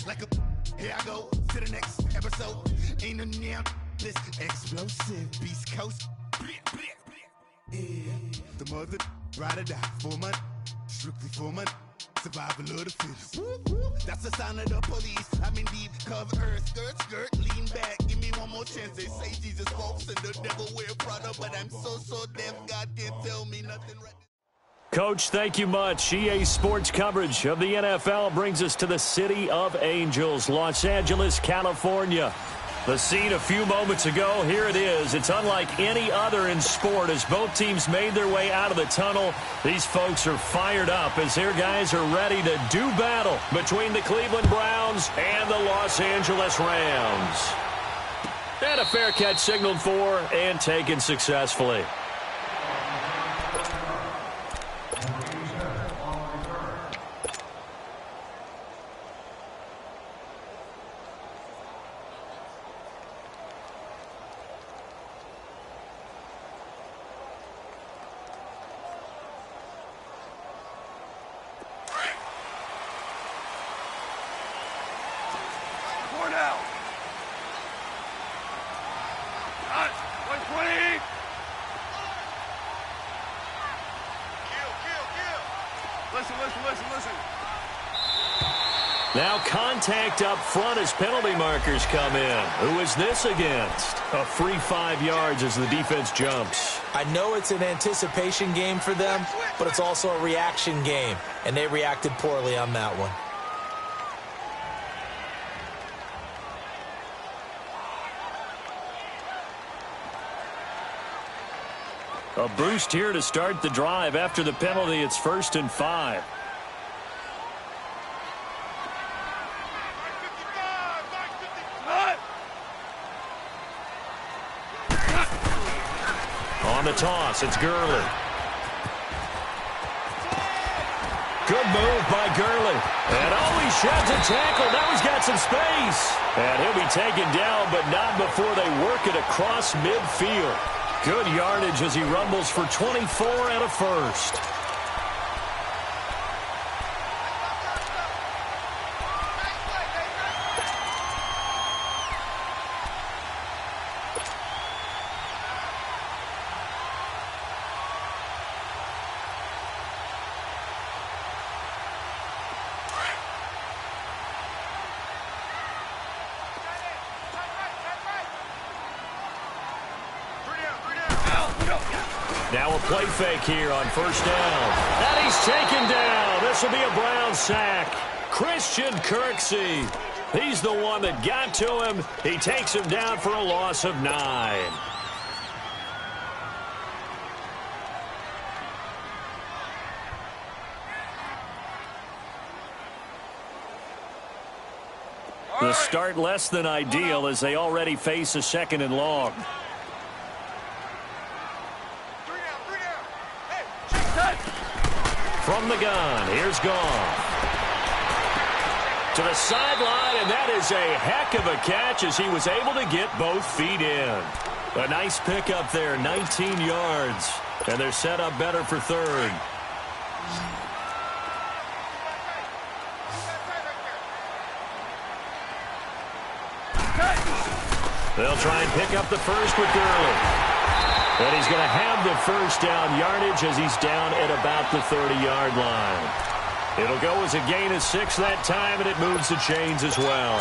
like a. Here I go to the next episode. Ain't no damn this explosive Beast Coast. Yeah, the mother ride or die for my strictly for my survival of the fittest. That's the sign of the police. I'm in deep cover earth, skirt, lean back. Give me one more chance. They say Jesus walks and the devil wear Prada, but I'm so deaf. God can't tell me nothing right. Coach, thank you much. EA Sports coverage of the NFL brings us to the City of Angels, Los Angeles, California. The scene a few moments ago, here it is. It's unlike any other in sport as both teams made their way out of the tunnel. These folks are fired up as their guys are ready to do battle between the Cleveland Browns and the Los Angeles Rams. And a fair catch signaled for and taken successfully. Listen. Now contact up front as penalty markers come in. Who is this against? A free 5 yards as the defense jumps. I know it's an anticipation game for them, but it's also a reaction game, and they reacted poorly on that one. A boost here to start the drive. After the penalty, it's 1st and 5. On the toss, it's Gurley. Good move by Gurley. And he sheds a tackle. Now he's got some space. And he'll be taken down, but not before they work it across midfield. Good yardage as he rumbles for 24 and a first. Now a play fake here on 1st down. And he's taken down. This will be a Brown sack. Christian Kirksey. He's the one that got to him. He takes him down for a loss of 9. The start less than ideal as they already face a 2nd and long. From the gun, here's Goff. To the sideline, and that is a heck of a catch as he was able to get both feet in. A nice pickup there, 19 yards. And they're set up better for 3rd. They'll try and pick up the first with Gurley. And he's going to have the 1st down yardage as he's down at about the 30-yard line. It'll go as a gain of 6 that time, and it moves the chains as well.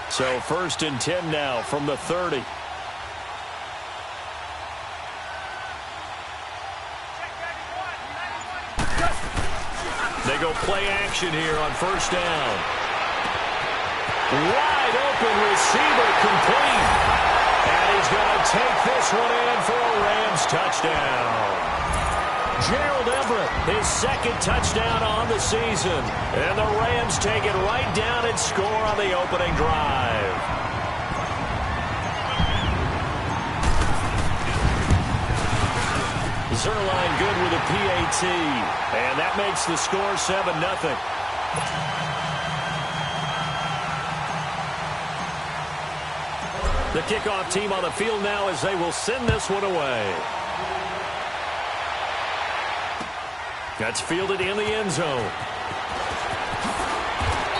So 1st and 10 now from the 30. They go play action here on 1st down. Wide open receiver complete. And he's going to take this one in for a Rams touchdown. Gerald Everett, his 2nd touchdown on the season. And the Rams take it right down and score on the opening drive. Zerline good with a PAT. And that makes the score 7-0. The kickoff team on the field now as they will send this one away. That's fielded in the end zone.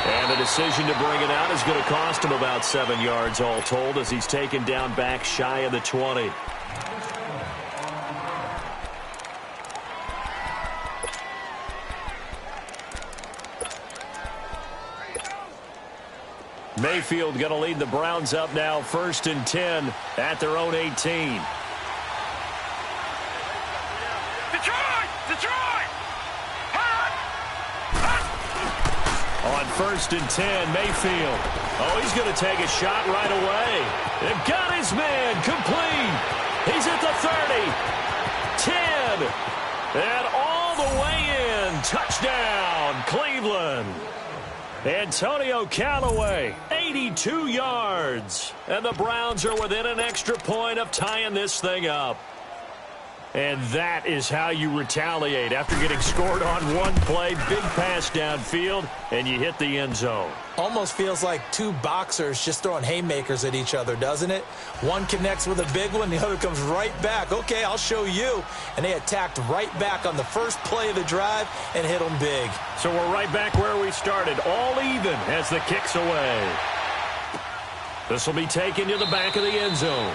And the decision to bring it out is going to cost him about 7 yards all told as he's taken down back shy of the 20. Mayfield going to lead the Browns up now, 1st and 10 at their own 18. Detroit! On 1st and 10, Mayfield. Oh, he's going to take a shot right away. They've got his man complete. He's at the 30, 10, and all the way in. Touchdown, Cleveland. Antonio Callaway, 82 yards. And the Browns are within an extra point of tying this thing up. And that is how you retaliate after getting scored on one play. Big pass downfield, and you hit the end zone. Almost feels like two boxers just throwing haymakers at each other, doesn't it? One connects with a big one, the other comes right back. Okay, I'll show you. And they attacked right back on the first play of the drive and hit them big. So we're right back where we started, all even as the kick's away. This will be taken to the back of the end zone.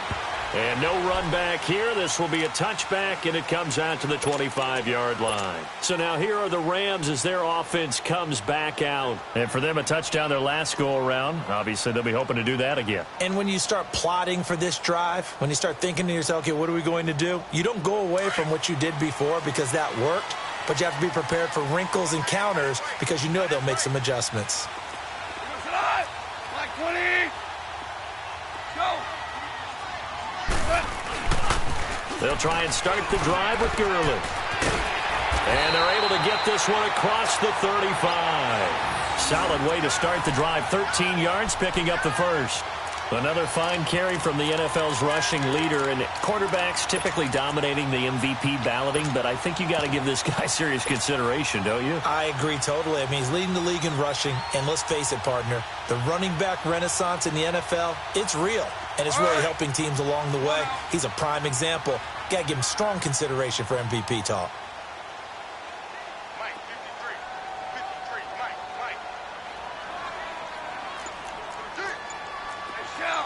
And no run back here. This will be a touchback, and it comes out to the 25-yard line. So now here are the Rams as their offense comes back out. And for them, a touchdown their last go-around. Obviously, they'll be hoping to do that again. And when you start plotting for this drive, when you start thinking to yourself, okay, what are we going to do? You don't go away from what you did before because that worked, but you have to be prepared for wrinkles and counters because you know they'll make some adjustments. Like 20. Go. They'll try and start the drive with Gurley. And they're able to get this one across the 35. Solid way to start the drive. 13 yards, picking up the first. Another fine carry from the NFL's rushing leader, and quarterbacks typically dominating the MVP balloting, but I think you got to give this guy serious consideration, don't you? I agree totally. I mean, he's leading the league in rushing, and let's face it, partner, the running back renaissance in the NFL, it's real, and it's really helping teams along the way. He's a prime example. Got to give him strong consideration for MVP talk. Mike, 53, Mike. Shell.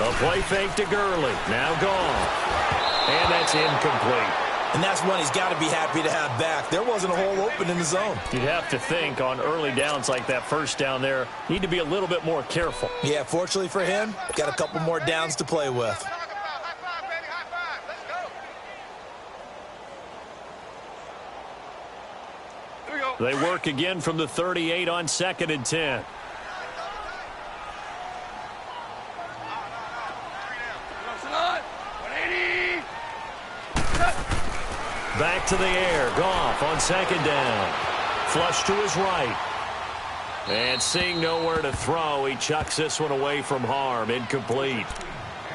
A play fake to Gurley. Now gone. And that's incomplete. And that's one he's got to be happy to have back. There wasn't a hole open in the zone. You'd have to think on early downs like that first down there, need to be a little bit more careful. Yeah, fortunately for him, got a couple more downs to play with. High five, baby, high five. Let's go. Here we go. They work again from the 38 on 2nd and 10. Back to the air. Goff on 2nd down. Flush to his right. And seeing nowhere to throw, he chucks this one away from harm. Incomplete.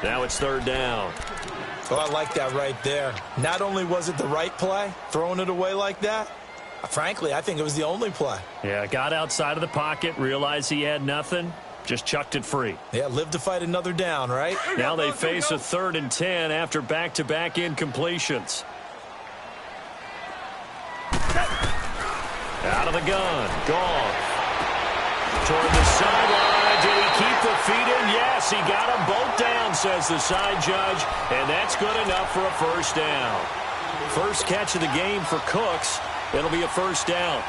Now it's 3rd down. Oh, I like that right there. Not only was it the right play, throwing it away like that, frankly, I think it was the only play. Yeah, got outside of the pocket, realized he had nothing, just chucked it free. Yeah, live to fight another down, right? Now they face a 3rd and 10 after back-to-back incompletions. Out of the gun. Goff. Toward the sideline. Did he keep the feet in? Yes, he got them both down, says the side judge. And that's good enough for a 1st down. First catch of the game for Cooks. It'll be a 1st down.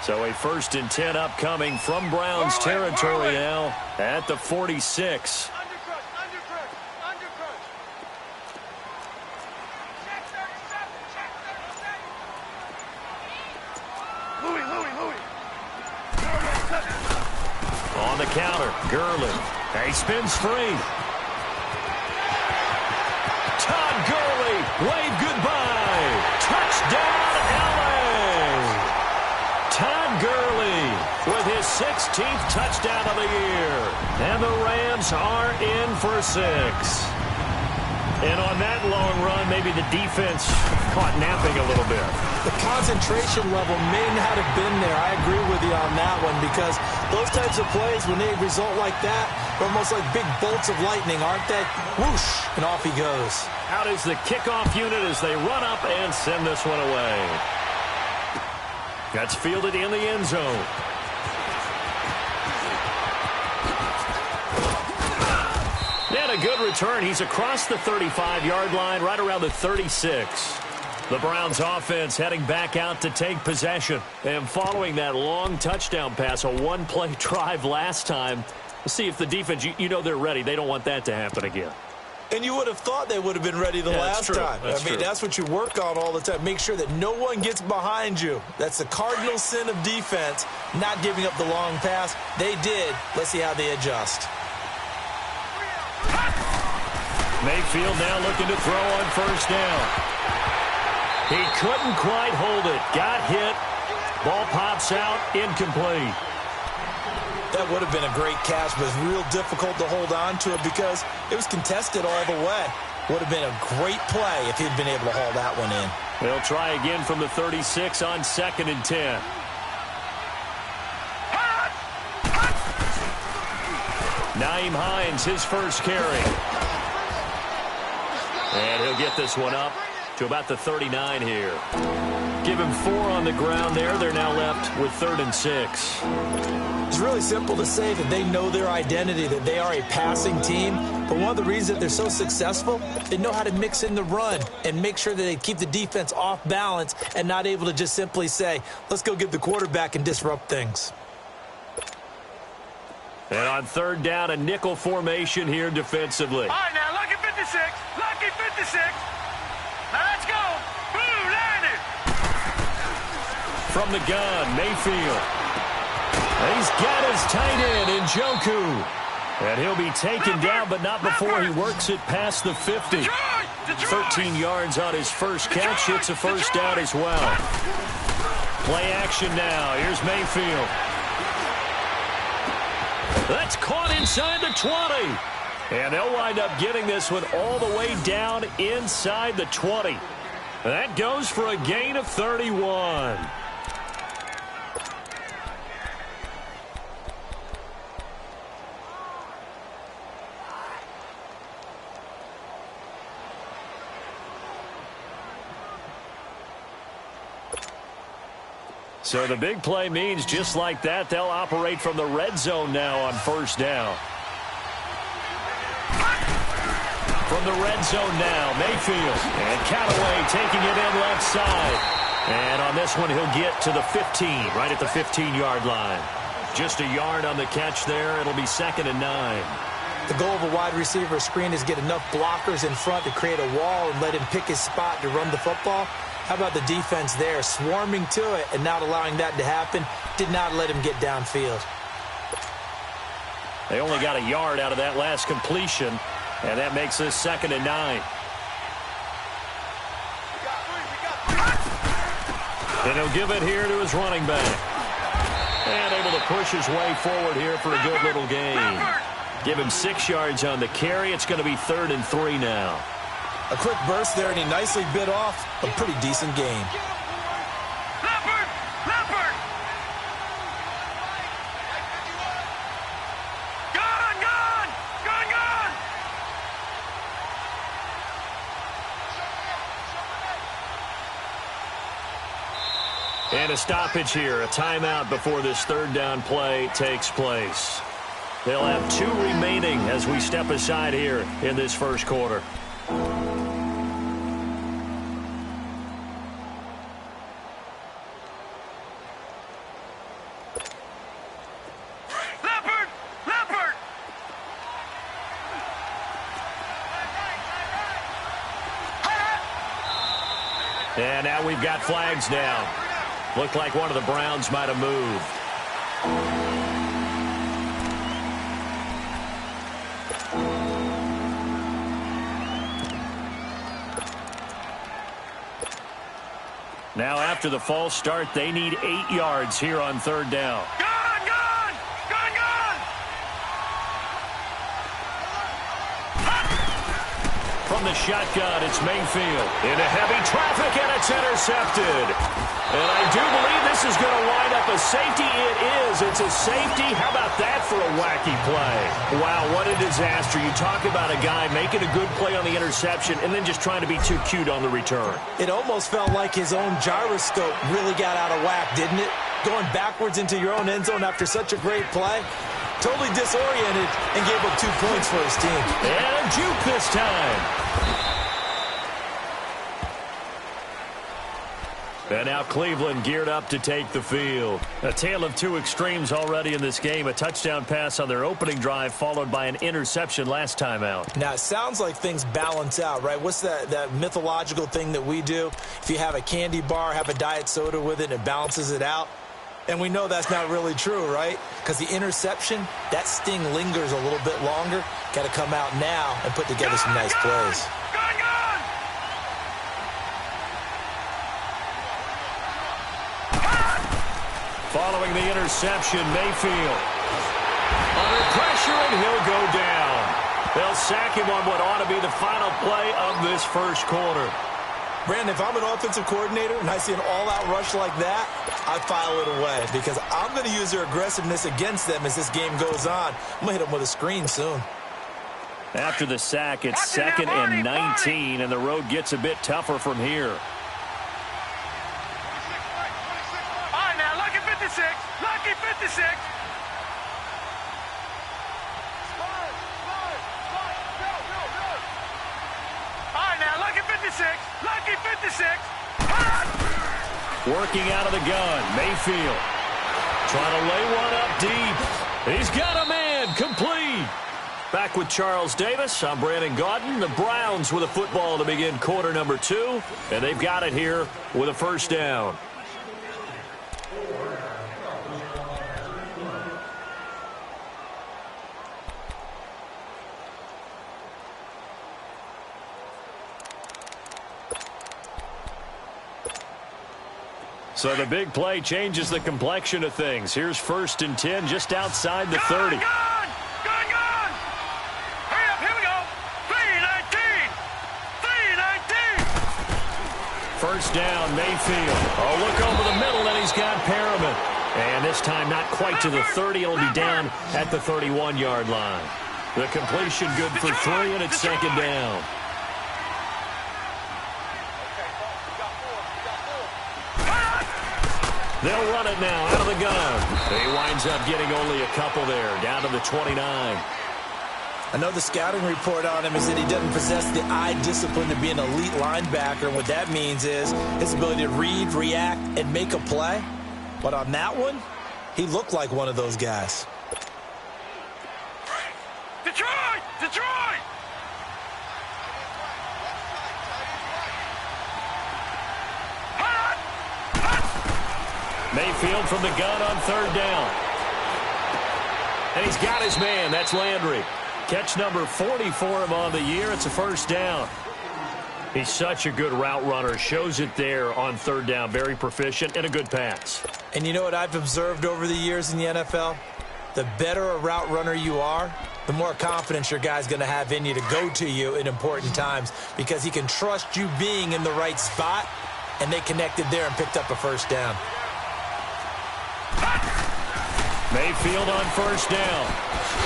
So a 1st and 10 upcoming from Browns territory now at the 46. On the counter, Gurley. He spins free. Todd Gurley, wave goodbye. Touchdown, L.A. Todd Gurley with his 16th touchdown of the year. And the Rams are in for 6. And on that long run, maybe the defense caught napping a little bit. The concentration level may not have been there. I agree with you on that one, because those types of plays, when they result like that, they're almost like big bolts of lightning, aren't they? Whoosh, and off he goes. Out is the kickoff unit as they run up and send this one away. That's fielded in the end zone. And a good return. He's across the 35-yard line, right around the 36. The Browns offense heading back out to take possession. And following that long touchdown pass, a one-play drive last time, let's see if the defense, you know they're ready. They don't want that to happen again. And you would have thought they would have been ready the last time. That's what you work on all the time. Make sure that no one gets behind you. That's the cardinal sin of defense, not giving up the long pass. They did. Let's see how they adjust. Mayfield now looking to throw on first down. He couldn't quite hold it. Got hit. Ball pops out. Incomplete. That would have been a great catch, but it's real difficult to hold on to it because it was contested all the way. Would have been a great play if he'd been able to haul that one in. They'll try again from the 36 on 2nd and 10. Nyheim Hines, his first carry. And he'll get this one up to about the 39 here. Give him 4 on the ground there. They're now left with 3rd and 6. It's really simple to say that they know their identity, that they are a passing team. But one of the reasons that they're so successful, they know how to mix in the run and make sure that they keep the defense off balance and not able to just simply say, let's go get the quarterback and disrupt things. And on 3rd down, a nickel formation here defensively. All right, now, lucky 56. Lucky 56. Now, let's go. Boo, landed. From the gun, Mayfield. He's got his tight end, Njoku. And he'll be taken down, but not before he works it past the 50. 13 yards on his first catch. It's a first down as well. Play action now. Here's Mayfield. That's caught inside the 20. And they'll wind up getting this one all the way down inside the 20. That goes for a gain of 31. So the big play means just like that, they'll operate from the red zone now on first down. From the red zone now, Mayfield. And Callaway taking it in left side. And on this one, he'll get to the 15, right at the 15-yard line. Just a yard on the catch there. It'll be 2nd and 9. The goal of a wide receiver screen is get enough blockers in front to create a wall and let him pick his spot to run the football. How about the defense there, swarming to it and not allowing that to happen? Did not let him get downfield. They only got a yard out of that last completion, and that makes this 2nd and 9. And he'll give it here to his running back. And able to push his way forward here for a good little gain. Give him 6 yards on the carry. It's going to be 3rd and 3 now. A quick burst there, and he nicely bit off a pretty decent gain. Leopard! Leopard! Gone! Gone! Gone! Gone! And a stoppage here, a timeout before this 3rd down play takes place. They'll have 2 remaining as we step aside here in this first quarter. And now we've got flags down. Looked like one of the Browns might have moved. Now after the false start, they need 8 yards here on 3rd down. Gone! Gone! Gone! Gone! from the shotgun. It's Mayfield into heavy traffic, and it's intercepted. And I do believe this is going to wind up a safety. It is. It's a safety. How about that for a wacky play? Wow, what a disaster. You talk about a guy making a good play on the interception and then just trying to be too cute on the return. It almost felt like his own gyroscope really got out of whack, didn't it? Going backwards into your own end zone after such a great play. Totally disoriented and gave up 2 points for his team. And a juke this time. And now Cleveland geared up to take the field. A tale of two extremes already in this game. A touchdown pass on their opening drive followed by an interception last time out. Now, it sounds like things balance out, right? What's that mythological thing that we do? If you have a candy bar, have a diet soda with it, and it balances it out. And we know that's not really true, right? Because the interception, that sting lingers a little bit longer. Got to come out now and put together some nice plays. Following the interception, Mayfield under pressure, and he'll go down. They'll sack him on what ought to be the final play of this first quarter. Brandon, if I'm an offensive coordinator and I see an all-out rush like that, I file it away because I'm going to use their aggressiveness against them as this game goes on. I'm going to hit them with a screen soon. After the sack, it's 2nd and 19, and the road gets a bit tougher from here. Lucky 56. All right, now, lucky 56. Lucky 56. Working out of the gun, Mayfield. Trying to lay one up deep. He's got a man, complete. Back with Charles Davis, I'm Brandon Gaudin. The Browns with a football to begin quarter number 2, and they've got it here with a first down. So the big play changes the complexion of things. Here's 1st and 10 just outside the 30. Gun! Hurry up, here we go. 3-19. 3-19. First down, Mayfield. Oh, look over the middle, and he's got Perriman. And this time not quite to the 30. It'll be down at the 31-yard line. The completion good for 3, and it's 2nd down. They'll run it now out of the gun. He winds up getting only a couple there, down to the 29. I know the scouting report on him is that he doesn't possess the eye discipline to be an elite linebacker. What that means is his ability to read, react, and make a play. But on that one, he looked like one of those guys. Detroit! Detroit! Mayfield from the gun on 3rd down. And he's got his man. That's Landry. Catch number 40 for him on the year. It's a first down. He's such a good route runner. Shows it there on 3rd down. Very proficient and a good pass. And you know what I've observed over the years in the NFL? The better a route runner you are, the more confidence your guy's going to have in you to go to you in important times because he can trust you being in the right spot, and they connected there and picked up a first down. Mayfield on 1st down.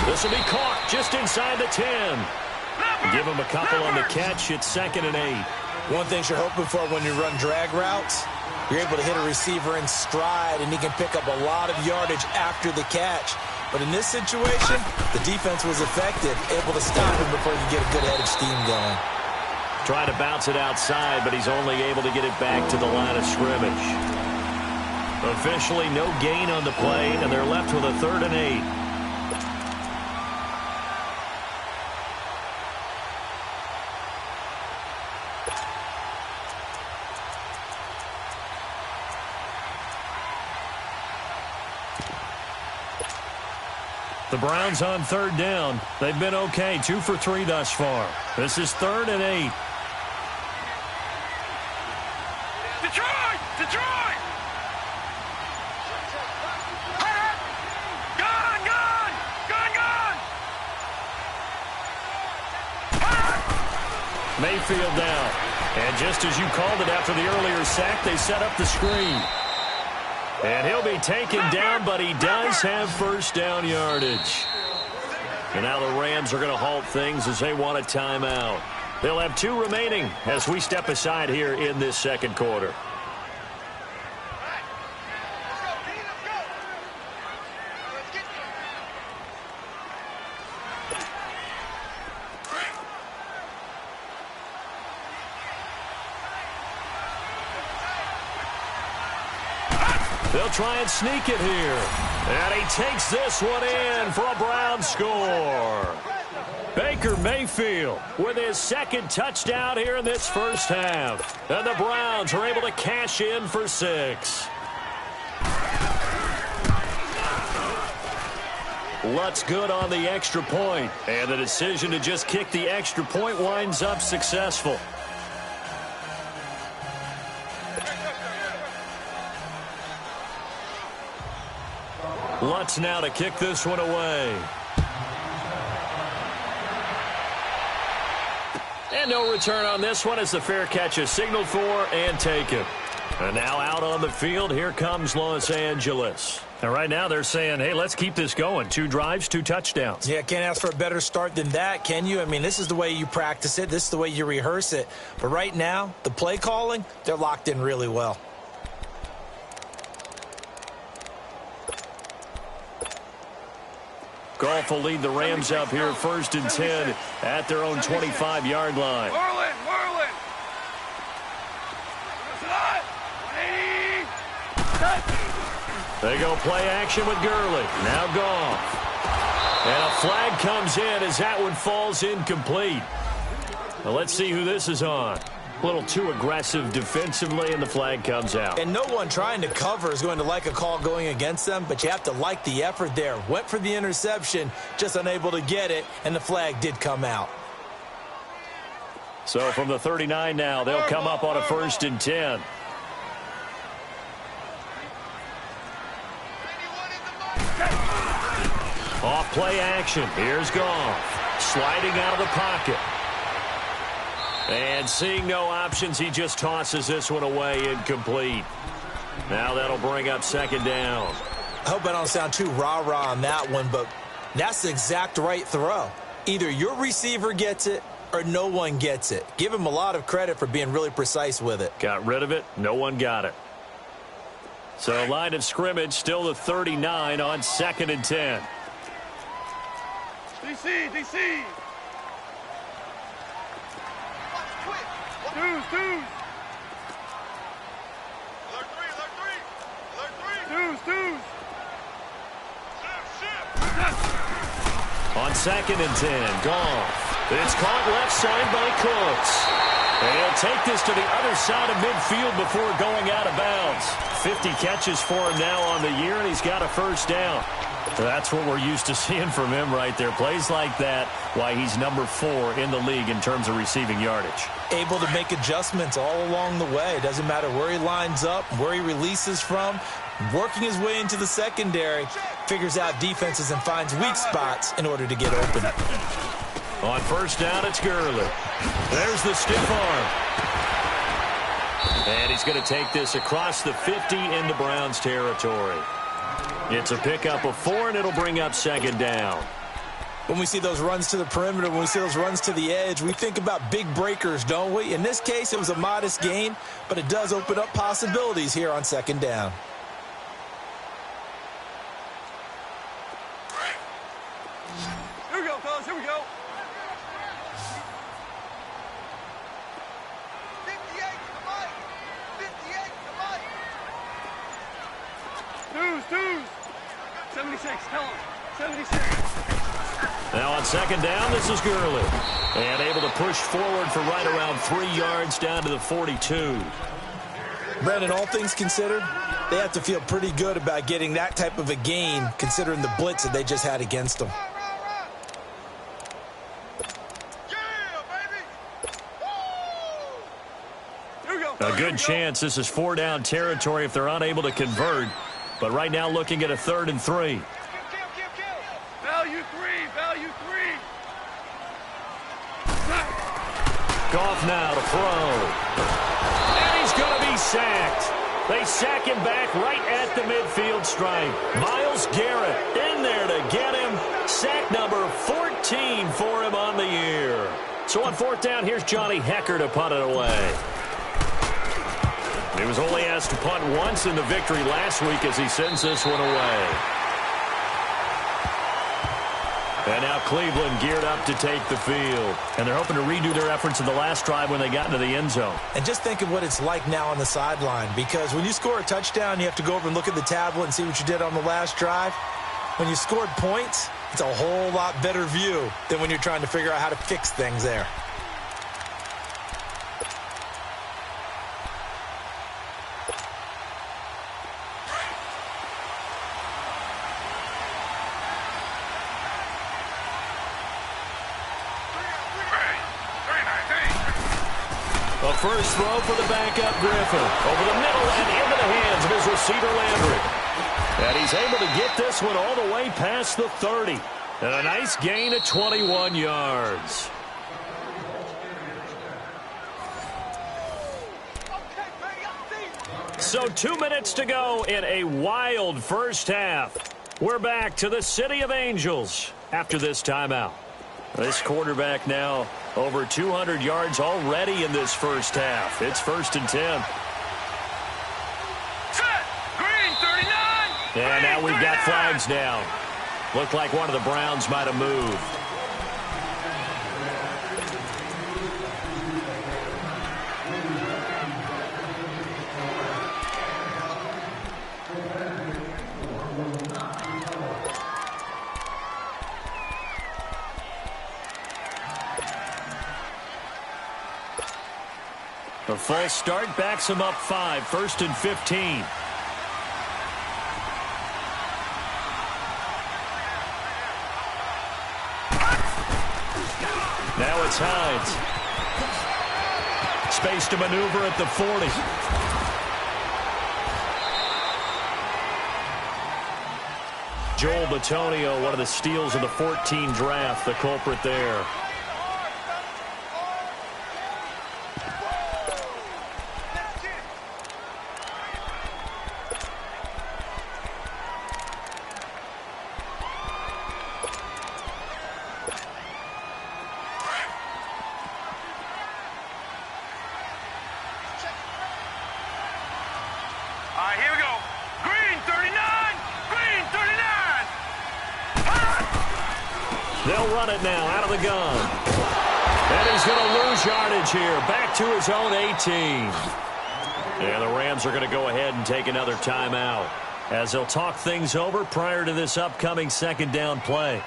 This will be caught just inside the 10. Give him a couple on the catch. It's 2nd and 8. One thing you're hoping for when you run drag routes, you're able to hit a receiver in stride, and he can pick up a lot of yardage after the catch. But in this situation, the defense was effective, able to stop him before you get a good head of steam going. Trying to bounce it outside, but he's only able to get it back to the line of scrimmage. Officially no gain on the play, and they're left with a 3rd and 8. The Browns on 3rd down. They've been okay, 2 for 3 thus far. This is 3rd and 8. Detroit! Detroit! Mayfield down. And just as you called it after the earlier sack, they set up the screen. And he'll be taken down, but he does have first down yardage. And now the Rams are going to halt things as they want a timeout. They'll have 2 remaining as we step aside here in this second quarter. They'll try and sneak it here. And he takes this one in for a Brown score. Baker Mayfield with his second touchdown here in this first half. And the Browns are able to cash in for 6. Lutz good on the extra point. And the decision to just kick the extra point winds up successful. Lutz now to kick this one away. And no return on this one as the fair catch is signaled for and taken. And now out on the field, here comes Los Angeles. And right now they're saying, hey, let's keep this going. 2 drives, 2 touchdowns. Yeah, can't ask for a better start than that, can you? I mean, this is the way you practice it. This is the way you rehearse it. But right now, the play calling, they're locked in really well. Goff will lead the Rams up here first and 10 at their own 25-yard line. Whirling. They go play action with Gurley. Now Goff. And a flag comes in as that one falls incomplete. Now let's see who this is on. A little too aggressive defensively, and the flag comes out. And no one trying to cover is going to like a call going against them, but you have to like the effort there. Went for the interception, just unable to get it, and the flag did come out. So from the 39 now, they'll come up on a first and 10. Off play action. Here's Goff. Sliding out of the pocket. And seeing no options, he just tosses this one away incomplete. Now that'll bring up second down. I hope I don't sound too rah-rah on that one, but that's the exact right throw. Either your receiver gets it or no one gets it. Give him a lot of credit for being really precise with it. Got rid of it. No one got it. So line of scrimmage still the 39 on second and 10. DC. Twos. Alert three. Twos. On second and 10, Goff. It's caught left side by Cooks. And he'll take this to the other side of midfield before going out of bounds. 50 catches for him now on the year, and he's got a first down. That's what we're used to seeing from him right there. Plays like that, why he's number 4 in the league in terms of receiving yardage. Able to make adjustments all along the way. Doesn't matter where he lines up, where he releases from. Working his way into the secondary, figures out defenses and finds weak spots in order to get open. On first down, it's Gurley. There's the stiff arm. And he's going to take this across the 50 into Browns territory. It's a pickup of 4, and it'll bring up second down. When we see those runs to the perimeter, when we see those runs to the edge, we think about big breakers, don't we? In this case, it was a modest gain, but it does open up possibilities here on second down. Here we go, fellas. Here we go. 58 to Mike. Twos. 76. Tell him. 76. Now on second down, this is Gurley. And able to push forward for right around 3 yards down to the 42. Brandon, all things considered, they have to feel pretty good about getting that type of a gain considering the blitz that they just had against them. A good chance this is 4 down territory if they're unable to convert. But right now looking at a 3rd and 3. Value three. Goff now to throw. And he's going to be sacked. They sack him back right at the midfield stripe. Myles Garrett in there to get him. Sack number 14 for him on the year. So on fourth down, here's Johnny Hekker to punt it away. He was only asked to punt once in the victory last week as he sends this one away. And now Cleveland geared up to take the field. And they're hoping to redo their efforts in the last drive when they got into the end zone. And just think of what it's like now on the sideline, because when you score a touchdown, you have to go over and look at the tablet and see what you did on the last drive. When you scored points, it's a whole lot better view than when you're trying to figure out how to fix things there. A first throw for the backup Griffin. Over the middle and into the hands of his receiver Landry. And he's able to get this one all the way past the 30. And a nice gain of 21 yards. So 2 minutes to go in a wild first half. We're back to the City of Angels after this timeout. This quarterback now over 200 yards already in this first half. It's 1st and 10. Set. Green 39. And now we've got flags down. Looked like one of the Browns might have moved. A false start backs him up 5, 1st and 15. Now it's Hines. Space to maneuver at the 40. Joel Bitonio, one of the steals of the 14 draft, the culprit there. Here we go. Green 39. Green 39. They'll run it now out of the gun. And he's going to lose yardage here. Back to his own 18. And the Rams are going to go ahead and take another timeout as they'll talk things over prior to this upcoming second down play.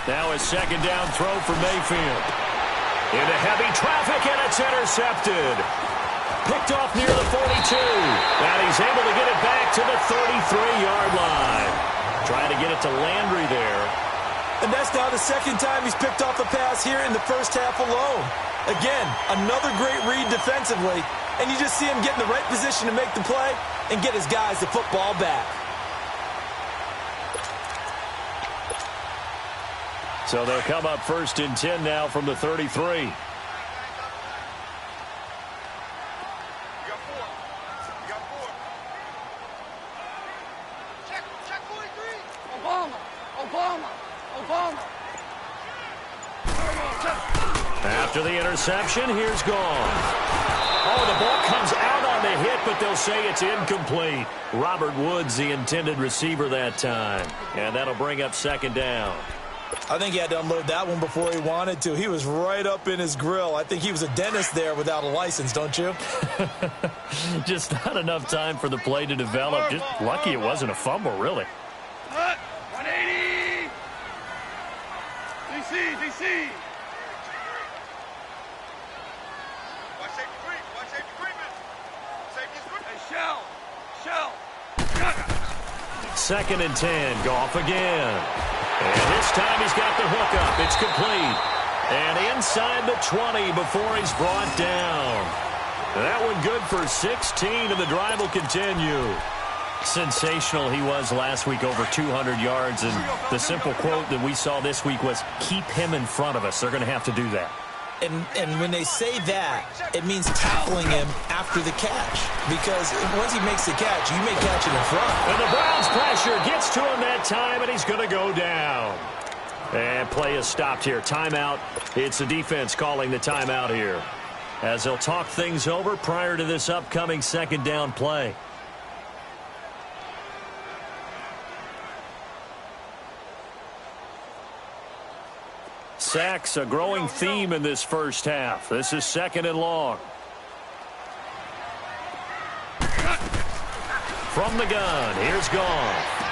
Now a second down throw for Mayfield. Into heavy traffic, and it's intercepted. Picked off near the 42. And he's able to get it back to the 33-yard line. Trying to get it to Landry there. And that's now the second time he's picked off a pass here in the first half alone. Again, another great read defensively. And you just see him get in the right position to make the play and get his guys the football back. So they'll come up 1st and 10 now from the 33. Check 43. Obama. After the interception, here's gone. Oh, the ball comes out on the hit, but they'll say it's incomplete. Robert Woods, the intended receiver that time. And that'll bring up second down. I think he had to unload that one before he wanted to. He was right up in his grill. I think he was a dentist there without a license, don't you? Just not enough time for the play to develop. Just lucky it wasn't a fumble, really. 180. DC. Watch safety creeping. Safety's creeping. Hey, Shell. 2nd and 10. Goff again. And this time he's got the hook up. It's complete. And inside the 20 before he's brought down. That one good for 16, and the drive will continue. Sensational he was last week, over 200 yards. And the simple quote that we saw this week was, keep him in front of us. They're going to have to do that. And when they say that, it means tackling him after the catch. Because once he makes the catch, you may catch it in front. And the Browns' pressure gets to him that time, and he's going to go down. And play is stopped here. Timeout. It's the defense calling the timeout here, as they'll talk things over prior to this upcoming 2nd down play. Sacks, a growing theme in this first half. This is 2nd and long. From the gun, here's Goff.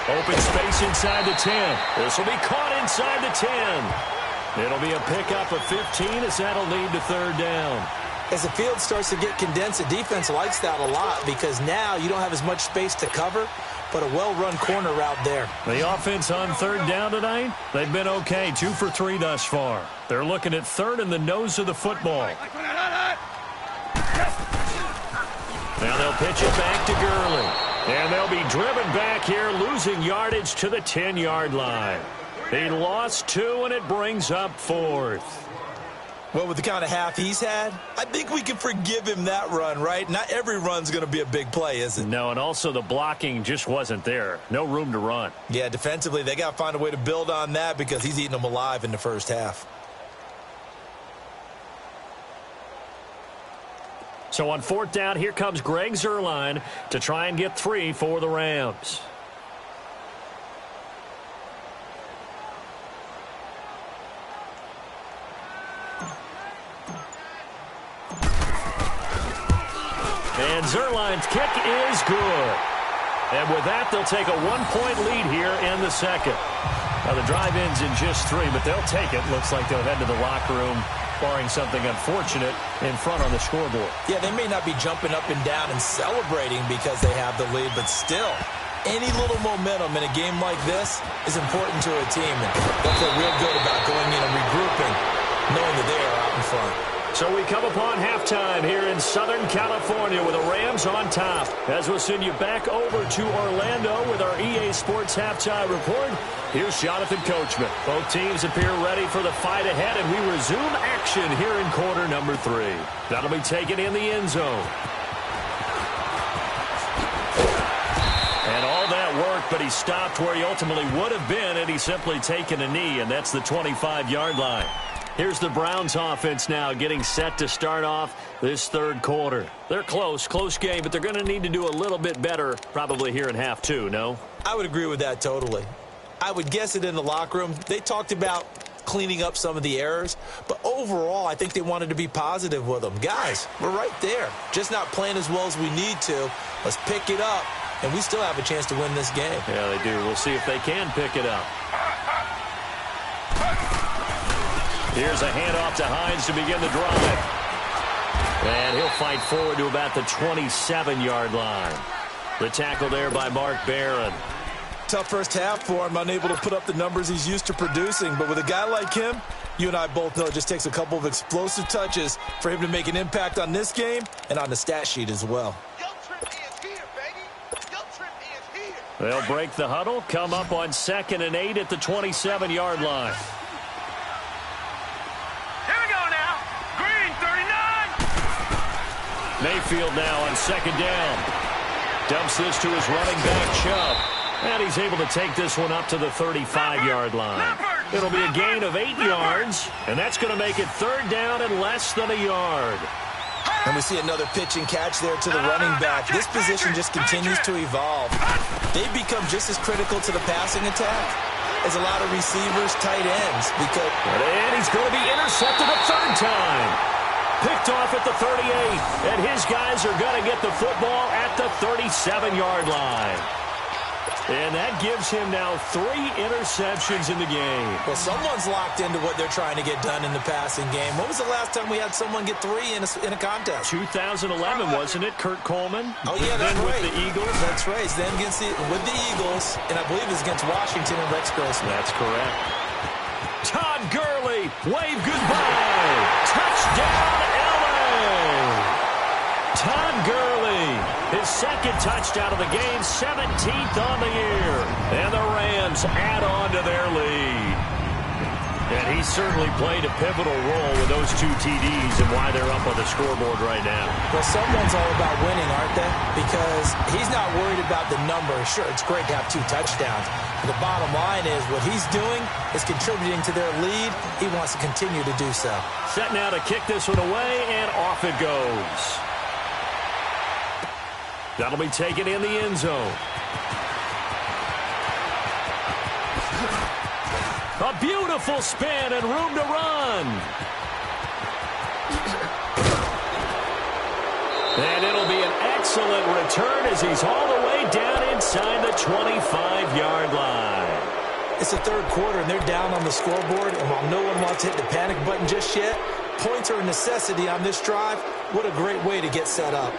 Open space inside the 10. This will be caught inside the 10. It'll be a pickup of 15 as that'll lead to 3rd down. As the field starts to get condensed, the defense likes that a lot because now you don't have as much space to cover, but a well-run corner route there. The offense on 3rd down tonight, they've been okay, 2 for 3 thus far. They're looking at 3rd in the nose of the football. Now they'll pitch it back to Gurley. And they'll be driven back here, losing yardage to the 10-yard line. He lost 2, and it brings up 4th. Well, with the kind of half he's had, I think we can forgive him that run, right? Not every run's going to be a big play, is it? No, and also the blocking just wasn't there. No room to run. Yeah, defensively, they got to find a way to build on that because he's eating them alive in the first half. So on 4th down, here comes Greg Zuerlein to try and get 3 for the Rams. And Zuerlein's kick is good. And with that, they'll take a 1-point lead here in the 2nd. Now, the drive ends in just 3, but they'll take it. Looks like they'll head to the locker room, barring something unfortunate, in front on the scoreboard. Yeah, they may not be jumping up and down and celebrating because they have the lead, but still, any little momentum in a game like this is important to a team. And they'll feel real good about going in and regrouping, knowing that they are out in front. So we come upon halftime here in Southern California with the Rams on top. As we'll send you back over to Orlando with our EA Sports Halftime Report, here's Jonathan Coachman. Both teams appear ready for the fight ahead, and we resume action here in quarter number 3. That'll be taken in the end zone. And all that work, but he stopped where he ultimately would have been had he simply taken a knee, and that's the 25-yard line. Here's the Browns offense now getting set to start off this 3rd quarter. They're close game, but they're going to need to do a little bit better probably here in half 2, no? I would agree with that totally. I would guess it in the locker room. They talked about cleaning up some of the errors, but overall, I think they wanted to be positive with them. Guys, we're right there. Just not playing as well as we need to. Let's pick it up, and we still have a chance to win this game. Yeah, they do. We'll see if they can pick it up. Here's a handoff to Hines to begin the drive. And he'll fight forward to about the 27-yard line. The tackle there by Mark Barron. Tough first half for him, unable to put up the numbers he's used to producing. But with a guy like him, you and I both know it just takes a couple of explosive touches for him to make an impact on this game and on the stat sheet as well. They'll break the huddle, come up on 2nd and 8 at the 27-yard line. Mayfield now on 2nd down. Dumps this to his running back, Chubb. And he's able to take this one up to the 35-yard line. It'll be a gain of 8 yards, and that's going to make it 3rd down and less than a yard. And we see another pitch and catch there to the running back. This position just continues to evolve. They've become just as critical to the passing attack as a lot of receivers, tight ends. And he's going to be intercepted a 3rd time. Picked off at the 38, and his guys are going to get the football at the 37-yard line. And that gives him now 3 interceptions in the game. Well, someone's locked into what they're trying to get done in the passing game. When was the last time we had someone get 3 in a contest? 2011, wasn't it, Kurt Coleman? Oh, yeah, that's right. With the Eagles. That's right. It's then with the Eagles, and I believe it's against Washington and Rex Grossman. That's correct. Todd Gurley, wave goodbye. Touchdown, LA. Todd Gurley, his second touchdown of the game, 17th on the year. And the Rams add on to their lead. And he certainly played a pivotal role with those 2 TDs and why they're up on the scoreboard right now. Well, someone's all about winning, aren't they? Because he's not worried about the number. Sure, it's great to have 2 touchdowns. But the bottom line is what he's doing is contributing to their lead. He wants to continue to do so. Set now to kick this one away, and off it goes. That'll be taken in the end zone. A beautiful spin and room to run. And it'll be an excellent return as he's all the way down inside the 25-yard line. It's the third quarter, and they're down on the scoreboard. And while no one wants to hit the panic button just yet, points are a necessity on this drive. What a great way to get set up.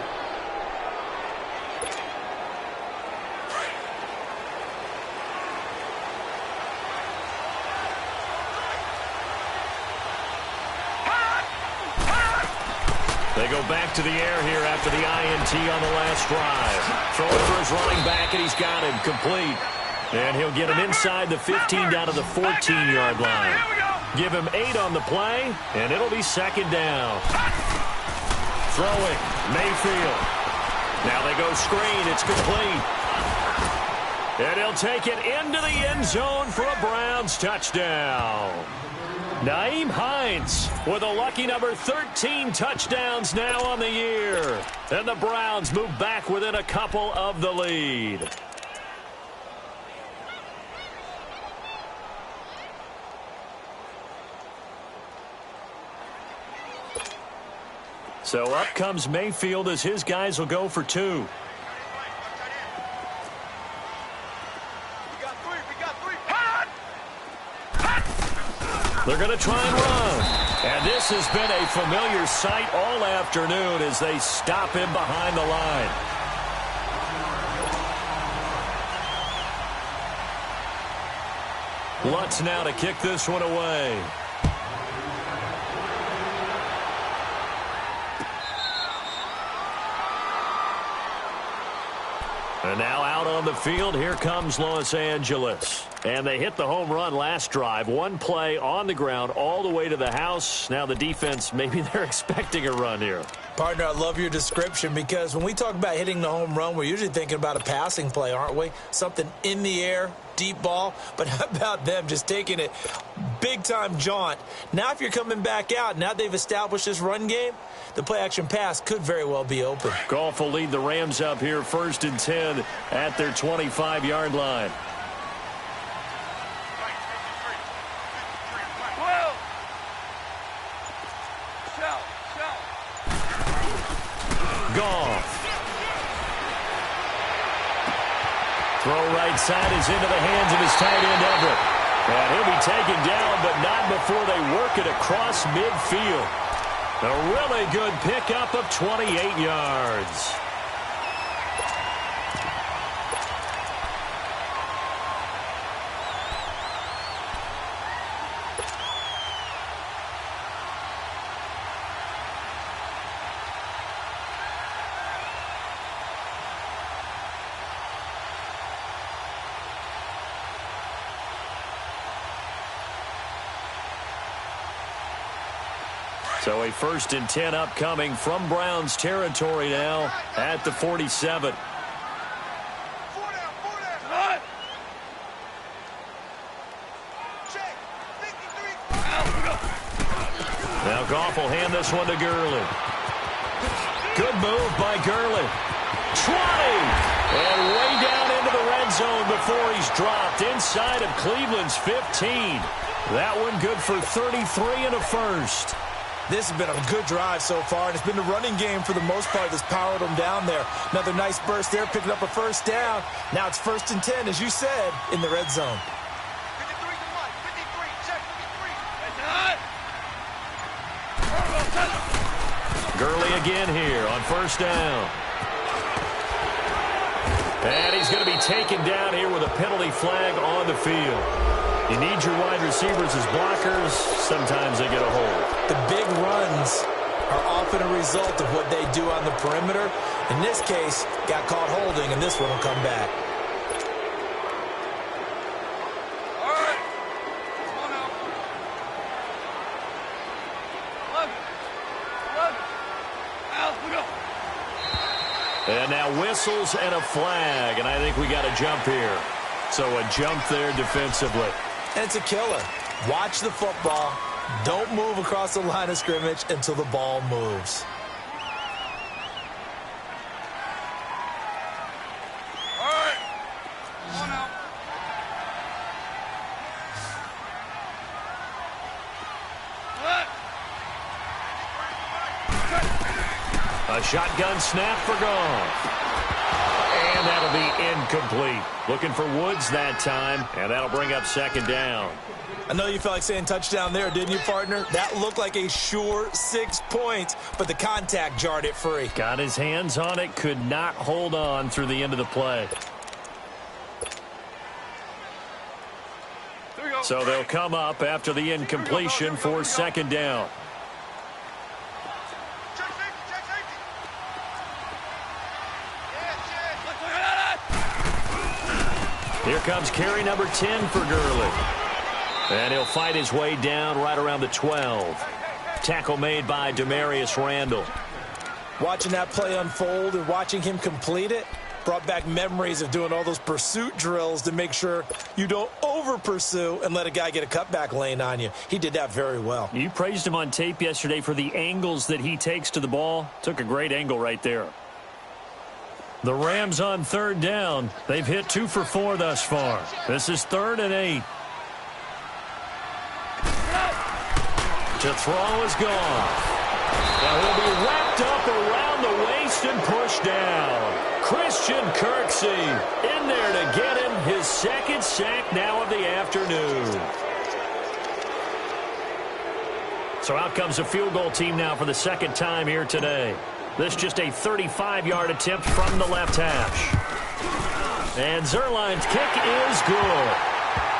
They go back to the air here after the INT on the last drive. Throwing for his running back, and he's got him complete. And he'll get him inside the 15 down to the 14-yard line. Give him 8 on the play, and it'll be second down. Throwing, Mayfield. Now they go screen. It's complete. And he'll take it into the end zone for a Browns touchdown. Nyheim Hines with a lucky number 13 touchdowns now on the year. And the Browns move back within a couple of the lead. So up comes Mayfield as his guys will go for 2. They're going to try and run. And this has been a familiar sight all afternoon as they stop him behind the line. Lutz now to kick this one away. And now out on the field, here comes Los Angeles. And they hit the home run last drive. One play on the ground all the way to the house. Now the defense, maybe they're expecting a run here. Partner, I love your description because when we talk about hitting the home run, we're usually thinking about a passing play, aren't we? Something in the air, deep ball. But how about them just taking it big-time jaunt? Now if you're coming back out, now they've established this run game, the play-action pass could very well be open. Goff will lead the Rams up here 1st and 10 at their 25-yard line. Goff. Throw right side is into the hands of his tight end, Everett. And he'll be taken down, but not before they work it across midfield. A really good pickup of 28 yards. So a 1st and 10 upcoming from Browns territory now at the 47. Now Goff will hand this one to Gurley. Good move by Gurley. 20! And way down into the red zone before he's dropped inside of Cleveland's 15. That one good for 33 and a first. This has been a good drive so far, and it's been the running game for the most part that's powered them down there. Another nice burst there, picking up a first down. Now it's 1st and 10, as you said, in the red zone. 53 to 1. 53. Check 53. Gurley again here on 1st down. And he's going to be taken down here with a penalty flag on the field. You need your wide receivers as blockers. Sometimes they get a hold. The big runs are often a result of what they do on the perimeter. In this case, got caught holding, and this one will come back. All right. Come on now. Look. Al, we go. And now whistles and a flag, and I think we got a jump here. So a jump there defensively. And it's a killer. Watch the football. Don't move across the line of scrimmage until the ball moves. All right. Come on now. A shotgun snap for Goff. And that'll be incomplete. Looking for Woods that time, and that'll bring up 2nd down. I know you felt like saying touchdown there, didn't you, partner? That looked like a sure 6 points, but the contact jarred it free. Got his hands on it, could not hold on through the end of the play. There we go. So they'll come up after the incompletion for 2nd down. Check safety. Here comes carry number 10 for Gurley. And he'll fight his way down right around the 12. Tackle made by Demarius Randall. Watching that play unfold and watching him complete it brought back memories of doing all those pursuit drills to make sure you don't over-pursue and let a guy get a cutback lane on you. He did that very well. You praised him on tape yesterday for the angles that he takes to the ball. Took a great angle right there. The Rams on 3rd down. They've hit 2 for 4 thus far. This is 3rd and 8. To throw is Goff. Now he'll be wrapped up around the waist and pushed down. Christian Kirksey in there to get him his 2nd sack now of the afternoon. So out comes a field goal team now for the 2nd time here today. This just a 35-yard attempt from the left hash. And Zerline's kick is good.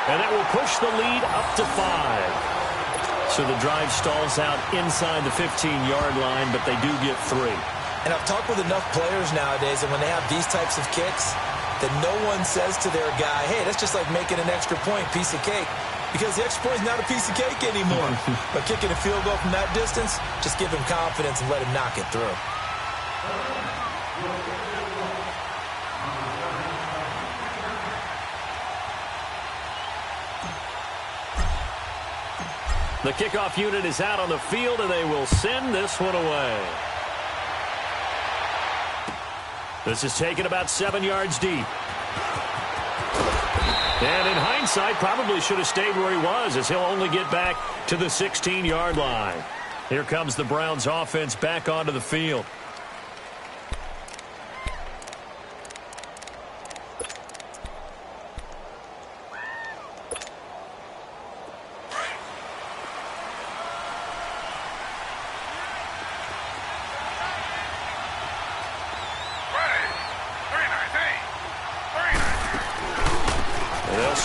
And that will push the lead up to 5. So the drive stalls out inside the 15-yard line, but they do get 3. And I've talked with enough players nowadays, and when they have these types of kicks, that no one says to their guy, hey, that's just like making an extra point, piece of cake. Because the extra point is not a piece of cake anymore. But kicking a field goal from that distance, just give him confidence and let him knock it through. The kickoff unit is out on the field, and they will send this one away. This is taken about 7 yards deep. And in hindsight, probably should have stayed where he was, as he'll only get back to the 16-yard line. Here comes the Browns offense back onto the field.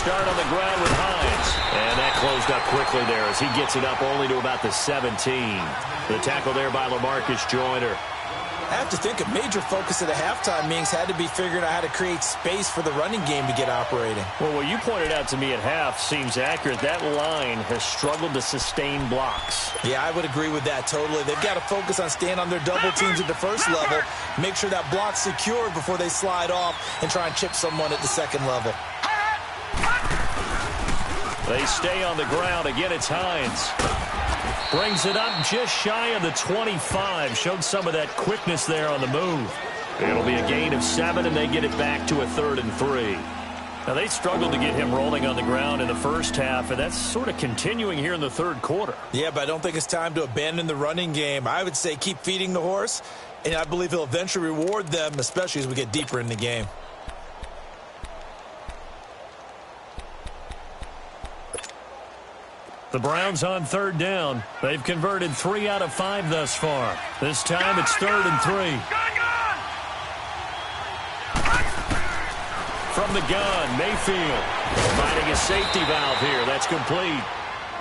Start on the ground with Hines. And that closed up quickly there as he gets it up only to about the 17. The tackle there by LaMarcus Joyner. I have to think a major focus of the halftime meetings had to be figuring out how to create space for the running game to get operating. Well, what you pointed out to me at half seems accurate. That line has struggled to sustain blocks. Yeah, I would agree with that totally. They've got to focus on staying on their double teams at the first level, make sure that block's secured before they slide off and try and chip someone at the second level. They stay on the ground. Again, it's Hines. Brings it up just shy of the 25. Showed some of that quickness there on the move. It'll be a gain of 7, and they get it back to a 3rd and 3. Now, they struggled to get him rolling on the ground in the first half, and that's sort of continuing here in the third quarter. Yeah, but I don't think it's time to abandon the running game. I would say keep feeding the horse, and I believe he'll eventually reward them, especially as we get deeper in the game. The Browns on third down. They've converted 3 out of 5 thus far. This time it's 3rd and 3. From the gun, Mayfield finding a safety valve here. That's complete.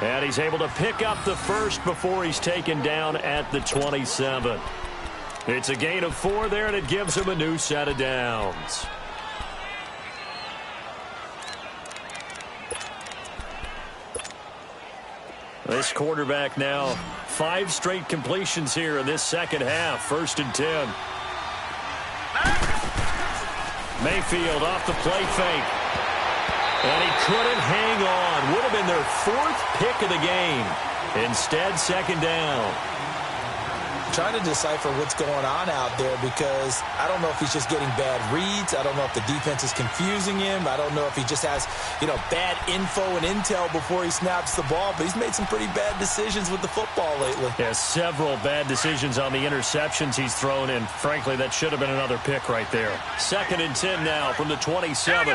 And he's able to pick up the first before he's taken down at the 27. It's a gain of 4 there, and it gives him a new set of downs. This quarterback now 5 straight completions here in this second half. 1st and 10. Mayfield off the play fake. And he couldn't hang on. Would have been their 4th pick of the game. Instead, 2nd down. Trying to decipher what's going on out there because I don't know if he's just getting bad reads. I don't know if the defense is confusing him. I don't know if he just has, bad info and intel before he snaps the ball. But he's made some pretty bad decisions with the football lately. Yeah, several bad decisions on the interceptions he's thrown, and frankly, that should have been another pick right there. 2nd and 10 now from the 27. Green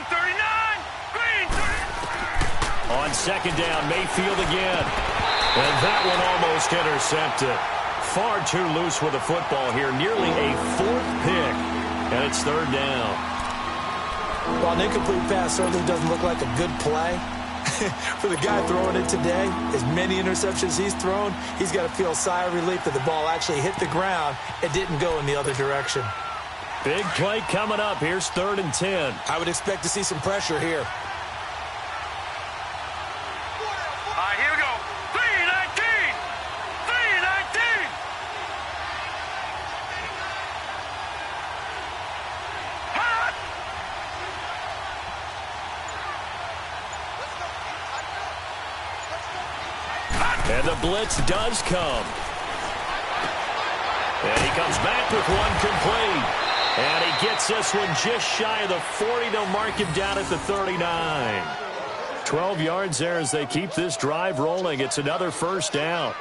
39. Green 30. On 2nd down, Mayfield again. And that one almost intercepted. Far too loose with the football here. Nearly a 4th pick. And it's 3rd down. While an incomplete pass certainly doesn't look like a good play, for the guy throwing it today, as many interceptions he's thrown, he's got to feel a sigh of relief that the ball actually hit the ground and didn't go in the other direction. Big play coming up. Here's 3rd and 10. I would expect to see some pressure here. Here we go. 319. 319. Hot. And the blitz does come. And he comes back with one complete. And he gets this one just shy of the 40. They'll mark him down at the 39. 12 yards there as they keep this drive rolling. It's another 1st down.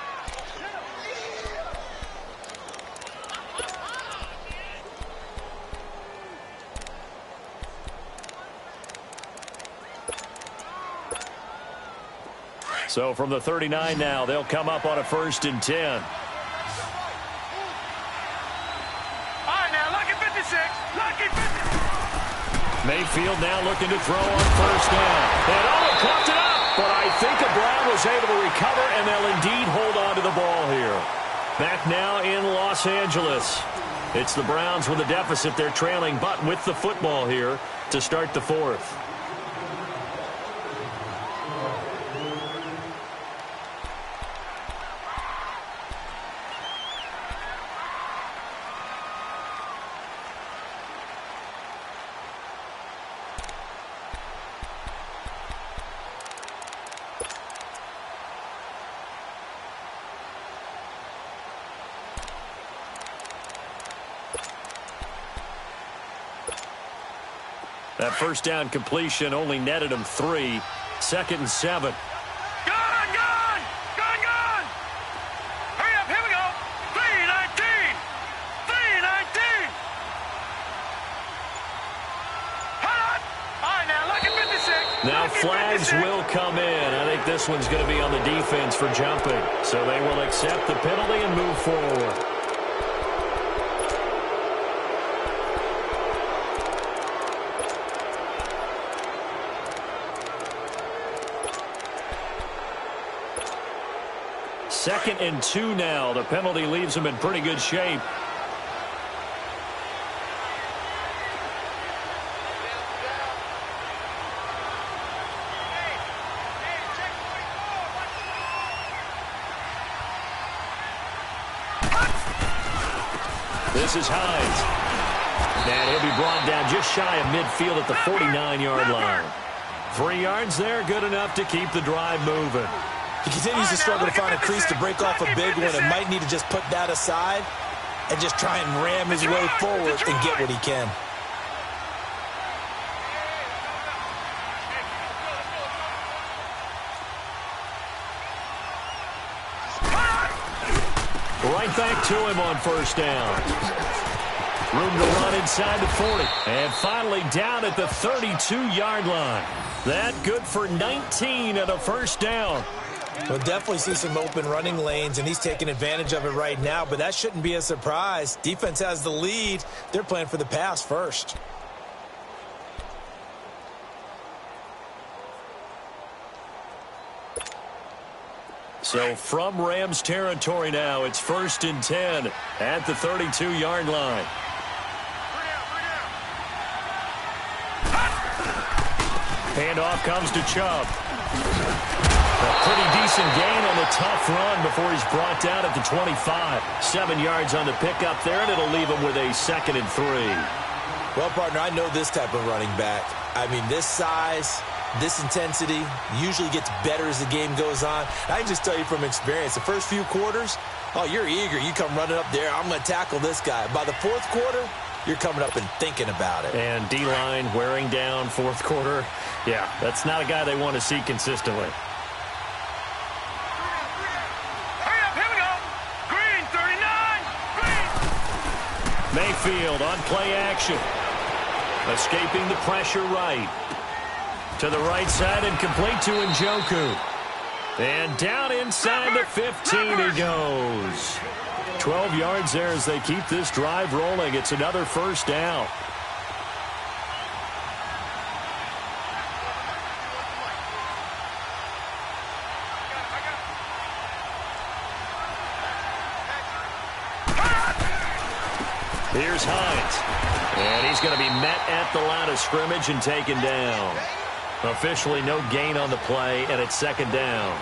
So from the 39 now, they'll come up on a 1st and 10. All right, now, lucky 56. Lucky 50. Mayfield now looking to throw on 1st down. And caught it up. But I think the Brown was able to recover, and they'll indeed hold on to the ball here. Back now in Los Angeles. It's the Browns with a deficit. They're trailing, but with the football here to start the 4th. That 1st down completion only netted him 3. 2nd and 7. Gun! Hurry up, here we go. 319. 319. Hot! All right, now, lucky 56. Now lucky flags 56. will come in. I think this one's going to be on the defense for jumping. So they will accept the penalty and move forward. Second and 2 now. The penalty leaves them in pretty good shape. This is Hines. And he'll be brought down just shy of midfield at the 49-yard line. 3 yards there, good enough to keep the drive moving. He continues to struggle to find a crease to break off a big one and might need to just put that aside and just try and ram his way forward and get what he can. Right back to him on first down. Room to run inside the 40. And finally down at the 32-yard line. That good for 19 and a first down. We'll definitely see some open running lanes, and he's taking advantage of it right now, but that shouldn't be a surprise. Defense has the lead. They're playing for the pass first. So from Rams territory now, it's 1st and 10 at the 32-yard line. Handoff comes to Chubb. A pretty decent gain on the tough run before he's brought down at the 25. 7 yards on the pickup there, and it'll leave him with a 2nd and 3. Well, partner, I know this type of running back. I mean, this size, this intensity usually gets better as the game goes on. I can just tell you from experience, the first few quarters, oh, you're eager. You come running up there, I'm going to tackle this guy. By the 4th quarter, you're coming up and thinking about it. And D-line wearing down 4th quarter. Yeah, that's not a guy they want to see consistently. Hurry up, here we go. Green, 39. Green. Mayfield on play action. Escaping the pressure right. To the right side and complete to Njoku. And down inside the 15 he goes. 12 yards there as they keep this drive rolling. It's another first down. Here's Hines. And he's going to be met at the line of scrimmage and taken down. Officially no gain on the play, and it's 2nd down.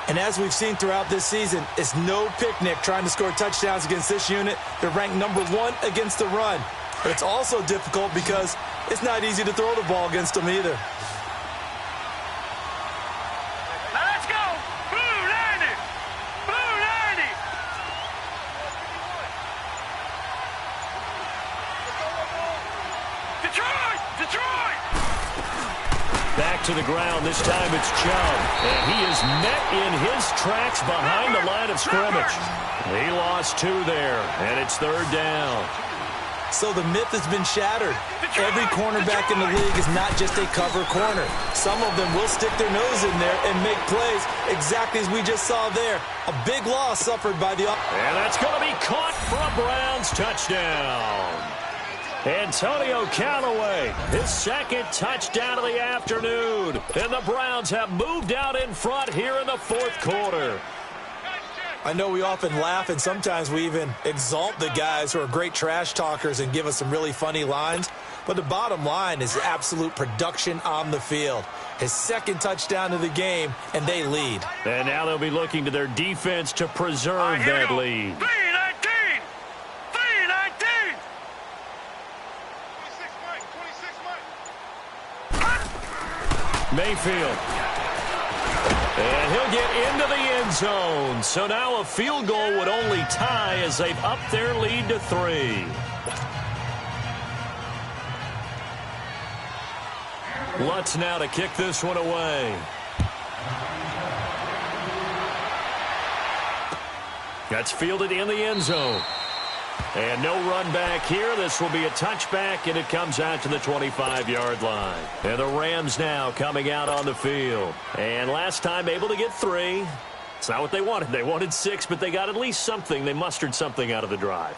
And as we've seen throughout this season, it's no picnic trying to score touchdowns against this unit. They're ranked number 1 against the run. But it's also difficult because it's not easy to throw the ball against them either. Now let's go. Blue 90. Blue 90. Detroit. Detroit. Back to the ground. This time it's Chubb. And he is met in his tracks behind the line of scrimmage. He lost 2 there, and it's 3rd down. So the myth has been shattered. Every cornerback in the league is not just a cover corner. Some of them will stick their nose in there and make plays exactly as we just saw there. A big loss suffered by the... And that's going to be caught for a Browns touchdown. Antonio Callaway, his 2nd touchdown of the afternoon. And the Browns have moved out in front here in the 4th quarter. I know we often laugh and sometimes we even exalt the guys who are great trash talkers and give us some really funny lines. But the bottom line is absolute production on the field. His 2nd touchdown of the game, and they lead. And now they'll be looking to their defense to preserve that lead. 3-19. 3-19. 26 Mike. Mayfield. And he'll get into the end zone. So now a field goal would only tie as they've upped their lead to 3. Lutz now to kick this one away. That's fielded in the end zone. And no run back here. This will be a touchback, and it comes out to the 25-yard line. And the Rams now coming out on the field. And last time able to get 3. It's not what they wanted. They wanted 6, but they got at least something. They mustered something out of the drive.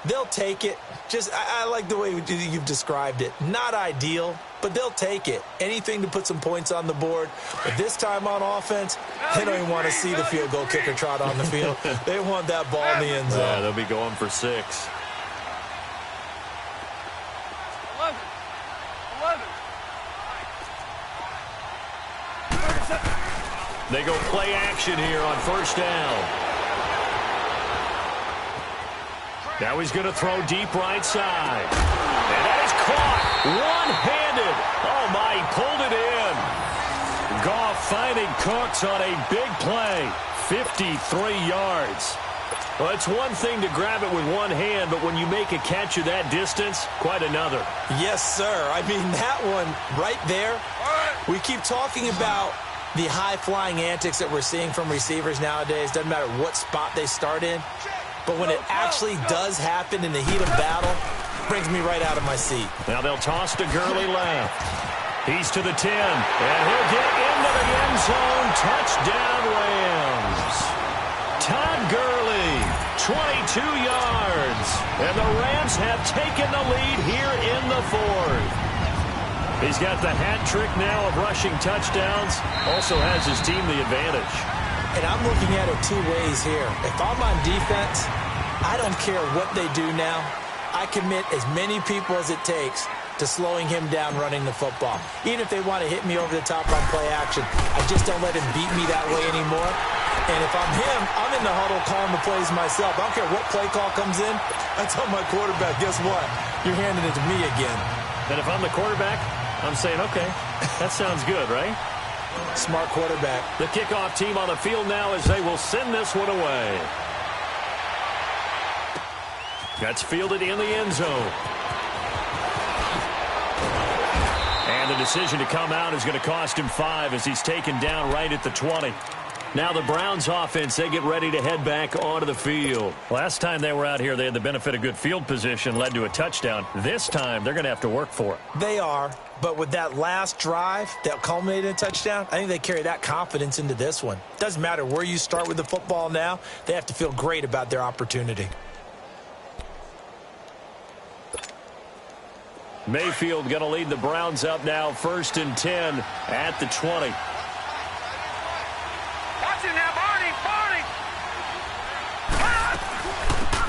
They'll take it. I like the way you've described it. Not ideal, but they'll take it. Anything to put some points on the board. But this time on offense, they don't even want to see the field goal kicker trot on the field. They want that ball in the end zone. Yeah, they'll be going for 6. 11. 11. They go play action here on first down. Now he's going to throw deep right side. And that is caught one-handed. Oh, my, he pulled it in. Goff finding Cooks on a big play. 53 yards. Well, it's one thing to grab it with one hand, but when you make a catch of that distance, quite another. Yes, sir. I mean, that one right there, we keep talking about The high-flying antics that we're seeing from receivers nowadays, doesn't matter what spot they start in, but when it actually does happen in the heat of battle, brings me right out of my seat. Now they'll toss to Gurley left. He's to the 10, and he'll get into the end zone. Touchdown, Rams. Todd Gurley, 22 yards, and the Rams have taken the lead here in the fourth. He's got the hat trick now of rushing touchdowns. Also has his team the advantage. And I'm looking at it two ways here. If I'm on defense, I don't care what they do now. I commit as many people as it takes to slowing him down running the football. Even if they want to hit me over the top on play action, I just don't let him beat me that way anymore. And if I'm him, I'm in the huddle calling the plays myself. I don't care what play call comes in. I tell my quarterback, guess what? You're handing it to me again. And if I'm the quarterback, I'm saying, okay, that sounds good, right? Smart quarterback. The kickoff team on the field now as they will send this one away. That's fielded in the end zone. And the decision to come out is going to cost him 5 as he's taken down right at the 20. Now the Browns offense, they get ready to head back onto the field. Last time they were out here, they had the benefit of good field position, led to a touchdown. This time, they're going to have to work for it. They are, but with that last drive that culminated in a touchdown, I think they carry that confidence into this one. Doesn't matter where you start with the football now, they have to feel great about their opportunity. Mayfield going to lead the Browns up now, 1st and 10 at the 20.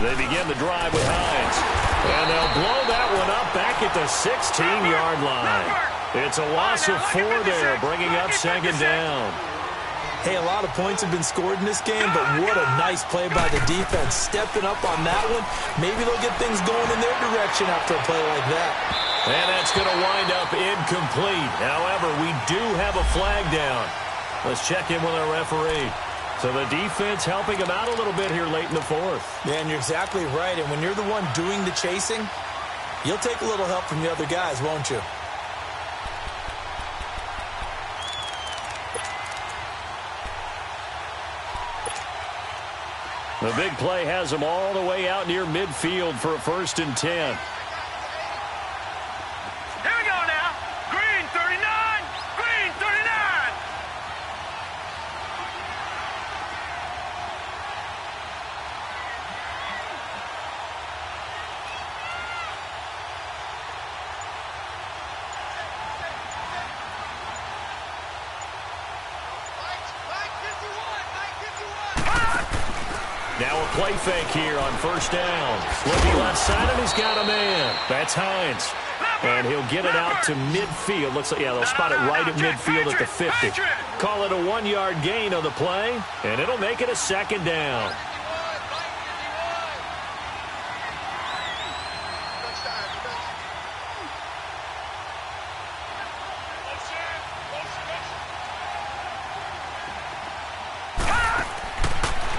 They begin the drive with Hines. And they'll blow that one up back at the 16-yard line. It's a loss of 4 there, bringing up 2nd down. Hey, a lot of points have been scored in this game, but what a nice play by the defense. Stepping up on that one, maybe they'll get things going in their direction after a play like that. And that's going to wind up incomplete. However, we do have a flag down. Let's check in with our referee. So the defense helping him out a little bit here late in the fourth. Yeah, and you're exactly right. And when you're the one doing the chasing, you'll take a little help from the other guys, won't you? The big play has him all the way out near midfield for a 1st and 10. Now a play fake here on 1st down. Looking left side, and he's got a man. That's Hines. And he'll get it out to midfield. Looks like, yeah, they'll spot it right at midfield at the 50. Call it a 1-yard gain on the play, and it'll make it a 2nd down.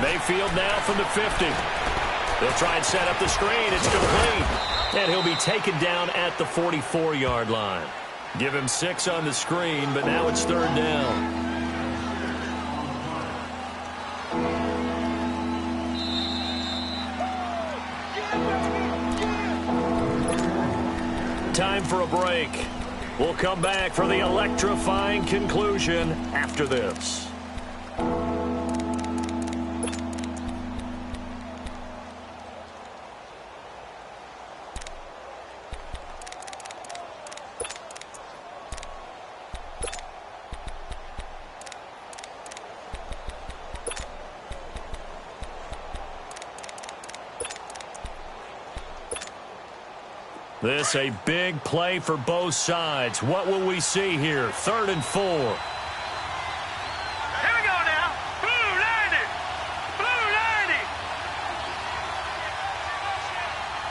Mayfield now from the 50. They'll try and set up the screen. It's complete. And he'll be taken down at the 44-yard line. Give him 6 on the screen, but now it's 3rd down. Time for a break. We'll come back for the electrifying conclusion after this. This a big play for both sides. What will we see here? 3rd and 4. Here we go now. Blue 90. Blue 90.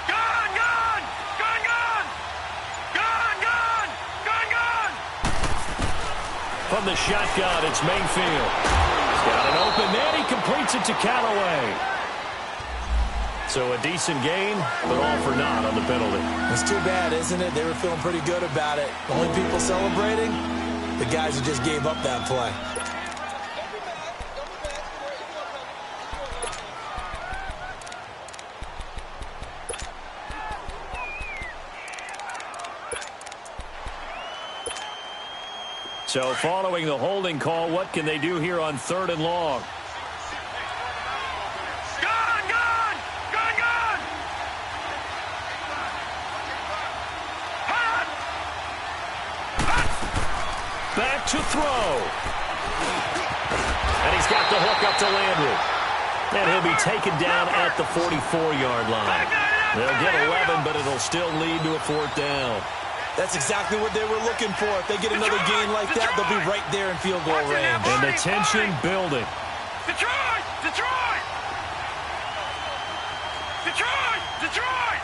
Gun, gun. Gun, gun. Gun, gun. Gun, gun. From the shotgun, it's Mayfield. He's got an open man. He completes it to Callaway. So a decent gain, but all for naught on the penalty. It's too bad, isn't it? They were feeling pretty good about it. The only people celebrating, The guys who just gave up that play. So following the holding call, what can they do here on 3rd and long? Back to throw. And he's got the hook up to Landry. And he'll be taken down at the 44-yard line. They'll get 11, but it'll still lead to a 4th down. That's exactly what they were looking for. If they get another gain like that, they'll be right there in field goal range. And the tension building. Detroit! Detroit! Detroit! Detroit!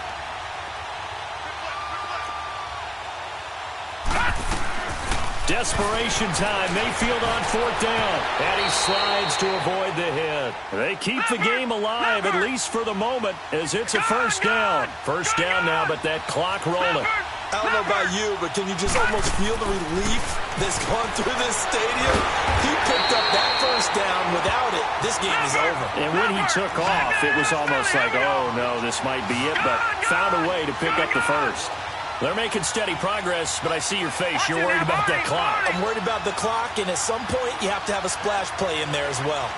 Desperation time. Mayfield on 4th down. And he slides to avoid the hit. They keep the game alive, at least for the moment, as it's a 1st down. 1st down now, but that clock rolling. I don't know about you, but can you just almost feel the relief that's gone through this stadium? He picked up that 1st down. Without it, this game is over. And when he took off, it was almost like, oh, no, this might be it, but found a way to pick up the 1st. They're making steady progress, but I see your face. You're worried about that clock. I'm worried about the clock, and at some point, you have to have a splash play in there as well.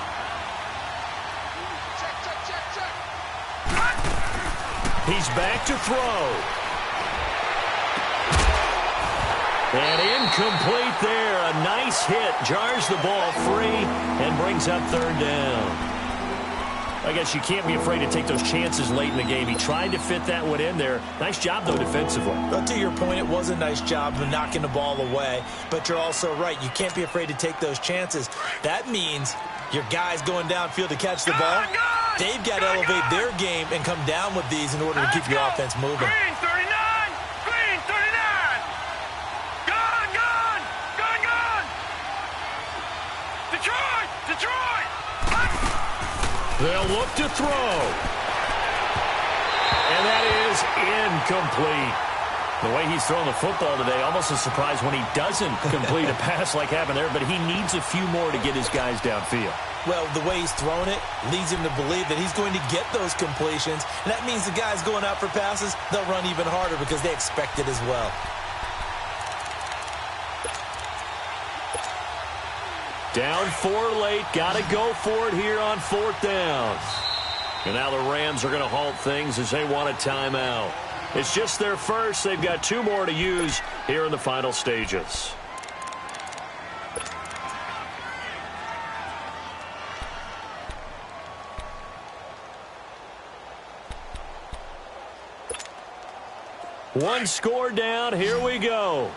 He's back to throw. And incomplete there. A nice hit. Jars the ball free and brings up 3rd down. I guess you can't be afraid to take those chances late in the game. He tried to fit that one in there. Nice job, though, defensively. But to your point, it was a nice job of knocking the ball away. But you're also right. You can't be afraid to take those chances. That means your guys going downfield to catch the ball, they've got to elevate their game and come down with these in order to keep your offense moving. Green 39! Green 39! Gone! Gone! Gone! Gone! Detroit! Detroit! They'll look to throw. And that is incomplete. The way he's throwing the football today, almost a surprise when he doesn't complete a pass like happened there, but he needs a few more to get his guys downfield. Well, the way he's thrown it leads him to believe that he's going to get those completions, and that means the guys going out for passes, they'll run even harder because they expect it as well. Down 4 late. Got to go for it here on 4th down. And now the Rams are going to halt things as they want a timeout. It's just their first. They've got 2 more to use here in the final stages. One score down. Here we go.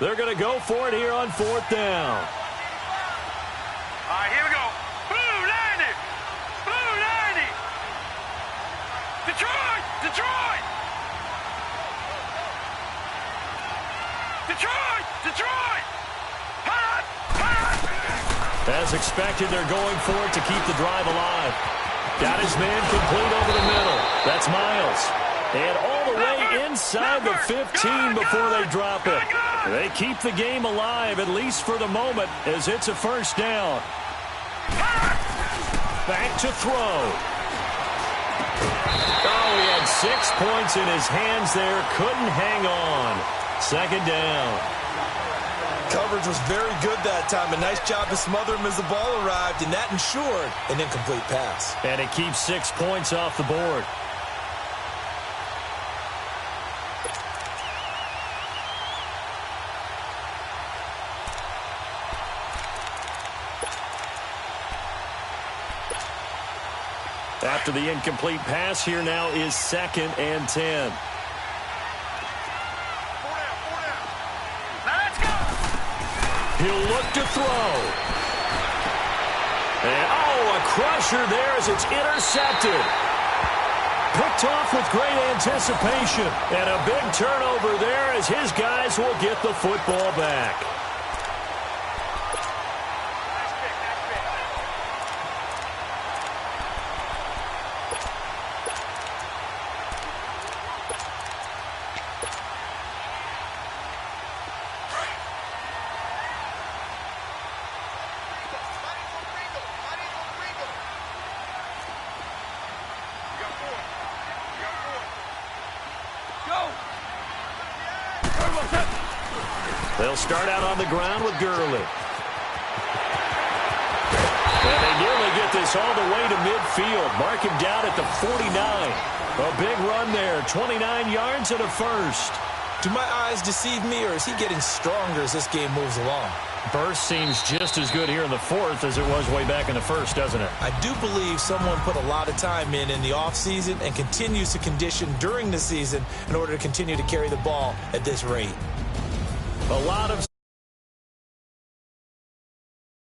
They're going to go for it here on 4th down. All right, here we go. Blue 90! Blue 90! Detroit! Detroit! Detroit! Detroit! Hot! Hot! As expected, they're going for it to keep the drive alive. Got his man complete over the middle. That's Miles. And all the way inside the 15 before they drop it. They keep the game alive, at least for the moment, as it's a 1st down. Back to throw. Oh, he had 6 points in his hands there. Couldn't hang on. 2nd down. Coverage was very good that time. A nice job to smother him as the ball arrived, and that ensured an incomplete pass. And it keeps 6 points off the board. After the incomplete pass, here now is 2nd and 10. Let's go! He'll look to throw. And, oh, a crusher there as it's intercepted. Picked off with great anticipation. And a big turnover there as his guys will get the football back. They'll start out on the ground with Gurley. And they nearly get this all the way to midfield. Mark him down at the 49. A big run there, 29 yards and a first. Do my eyes deceive me, or is he getting stronger as this game moves along? Burst seems just as good here in the fourth as it was way back in the first, doesn't it? I do believe someone put a lot of time in the offseason and continues to condition during the season in order to continue to carry the ball at this rate. A lot of